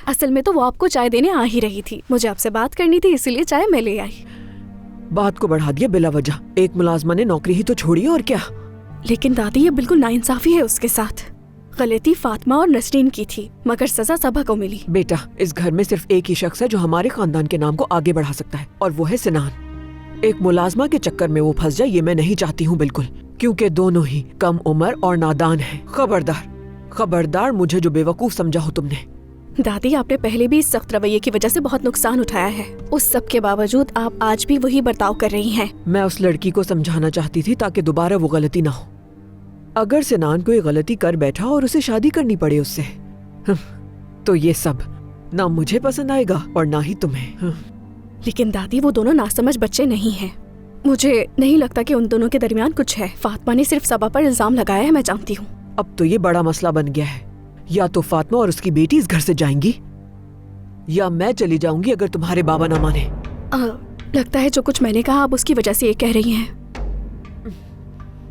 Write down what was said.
اصل میں تو وہ آپ کو چائے دینے آ ہی رہی تھی. مجھے آپ سے بات کرنی تھی اسی لیے چائے میں لے آئی. بات کو بڑھا دیا بلا وجہ. ایک ملازمہ نے نوکری ہی تو چھوڑی اور کیا. لیکن دادی یہ بالکل ناانصافی ہے اس کے ساتھ. غلطی فاطمہ اور نسرین کی تھی مگر سزا صبا کو ملی. بیٹا اس گھر میں صرف ایک ہی شخص ہے جو ہمارے خاندان کے نام کو آگے بڑھا سکتا ہے اور وہ ہے سنان. ایک ملازمہ کے چکر میں وہ پھنس جائے یہ میں نہیں چاہتی ہوں بالکل, کیونکہ دونوں ہی کم عمر اور نادان ہیں. خبردار خبردار مجھے جو بیوقوف سمجھا ہو تم نے. دادی آپ نے پہلے بھی اس سخت رویے کی وجہ سے بہت نقصان اٹھایا ہے. اس سب کے باوجود آپ آج بھی وہی برتاؤ کر رہی ہیں. میں اس لڑکی کو سمجھانا چاہتی تھی تاکہ دوبارہ وہ غلطی نہ ہو. اگر سنان کو یہ غلطی کر بیٹھا اور اسے شادی کرنی پڑے اس سے تو یہ سب نہ مجھے پسند آئے گا اور نہ ہی تمہیں. لیکن دادی وہ دونوں ناسمجھ بچے نہیں ہیں. مجھے نہیں لگتا کہ ان دونوں کے درمیان کچھ ہے. فاطمہ نے صرف صبا پر الزام لگایا ہے, میں جانتی ہوں. اب تو یہ بڑا مسئلہ بن گیا ہے. یا تو فاطمہ اور اس کی بیٹی اس گھر سے جائیں گی یا میں چلی جاؤں گی اگر تمہارے بابا نہ مانے. لگتا ہے جو کچھ میں نے کہا آپ اس کی وجہ سے یہ کہہ رہی ہیں.